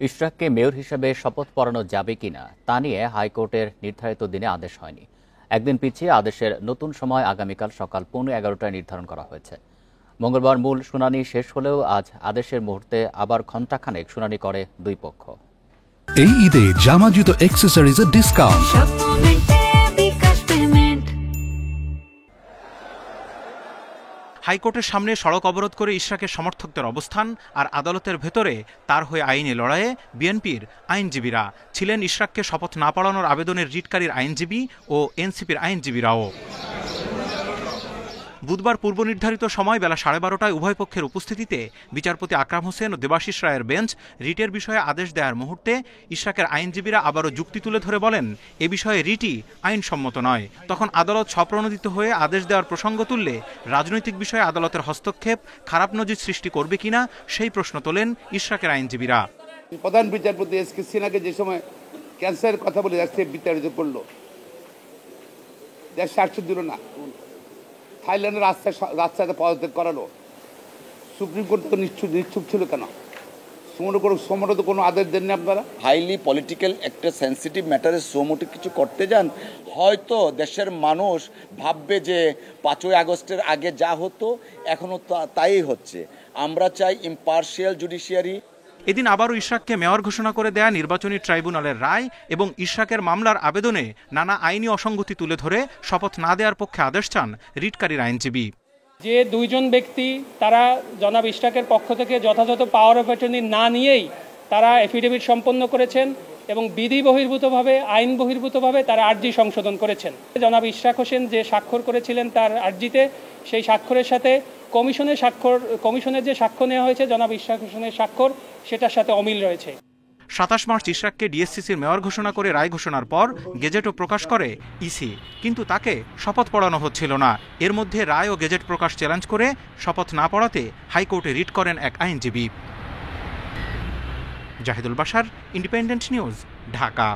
ইশরাককে mayor হিসেবে শপথ পড়ানো যাবে কিনা তা নিয়ে হাইকোর্টের নির্ধারিত দিনে আদেশ হয়নি। একদিন পিছিয়ে আদেশের নতুন সময় আগামীকাল সকাল 11:15টায় নির্ধারণ করা হয়েছে। মঙ্গলবার মূল শুনানি শেষ হলেও আজ আদেশের মুহূর্তে আবার ঘণ্টাখানেক শুনানি করে দুই পক্ষ। এই ঈদে জামা জুতো অ্যাক্সেসরিজের ডিসকাউন্ট। হাইকোর্টের সামনে সড়ক অবরোধ করে ইশরাকের সমর্থকদের অবস্থান, আর আদালতের ভেতরে তার হয়ে আইনি লড়াইয়ে বিএনপির আইনজীবীরা ছিলেন। ইশরাককে শপথ না পড়ানোর আবেদনের রিটকারীর আইনজীবী ও এনসিপির আইনজীবীরাও। বুধবার পূর্ব নির্ধারিত সময় বেলা 12:30টায় উভয় পক্ষের উপস্থিতিতে বিচারপতি আকরাম হোসেন ও দেবাশিস রায়ের বেঞ্চ রিটের বিষয়ে আদেশ দেওয়ার মুহূর্তে ইশরাকের আইনজীবীরা আবারও যুক্তি তুলে ধরে বলেন, এ বিষয়ে রিটই আইনসম্মত নয়। তখন আদালত স্বপ্রণোদিত হয়ে আদেশ দেওয়ার প্রসঙ্গ তুললে রাজনৈতিক বিষয়ে আদালতের হস্তক্ষেপ খারাপ নজির সৃষ্টি করবে কিনা সেই প্রশ্ন তোলেন ইশরাকের আইনজীবীরা। প্রধান বিচারপতি এসকে সিনহাকে যে সময় ক্যান্সারের কথা বলে দেশে বিতাড়িত করলো, দেশ স্বার্থ দিল না, থাইল্যান্ডের রাস্তাতে পদত্যাগ করালো, সুপ্রিম কোর্ট তো নিশ্চুপ ছিল কেন? সমরে তো কোনো আদেশ দেননি আপনারা। হাইলি পলিটিক্যাল একটা সেন্সিটিভ ম্যাটারে সোমোটো কিছু করতে যান, হয়তো দেশের মানুষ ভাববে যে 5ই আগস্টের আগে যা হতো এখনও তাই হচ্ছে। আমরা চাই ইম্পার্শিয়াল জুডিশিয়ারি। এদিন আবারও ইশরাককে মেয়র ঘোষণা করে দেয়া নির্বাচনী ট্রাইব্যুনালের রায় এবং ইশরাকের মামলার আবেদনে নানা আইনি অসঙ্গতি তুলে ধরে শপথ না দেওয়ার পক্ষে আদেশ চান রিটকারীর আইনজীবী। যে দুইজন ব্যক্তি তারা জনাব ইশরাকের পক্ষ থেকে যথাযথ পাওয়ার অফ অ্যাটর্নি না নিয়েই তারা এফিডেভিট সম্পন্ন করেছেন এবং বিধি বহির্ভূতভাবে আইন বহির্ভূতভাবে তারা আর্জি সংশোধন করেছেন। জনাব ইশরাক হোসেন যে স্বাক্ষর করেছিলেন তার আর্জিতে, সেই স্বাক্ষরের সাথে কমিশনের যে সাক্ষ্য নেওয়া হয়েছে জনাব ইশরাক হোসেনের স্বাক্ষর, সেটার সাথে অমিল রয়েছে। 27 মার্চ ইশরাককে ডিএসসিসির মেয়র ঘোষণা করে রায় ঘোষণার পর গেজেটও প্রকাশ করে ইসি, কিন্তু তাকে শপথ পড়ানো হচ্ছিল না। এর মধ্যে রায় ও গেজেট প্রকাশ চ্যালেঞ্জ করে শপথ না পড়াতে হাইকোর্টে রিট করেন এক আইনজীবী। Zahidul Bashar, Independent News, Dhaka.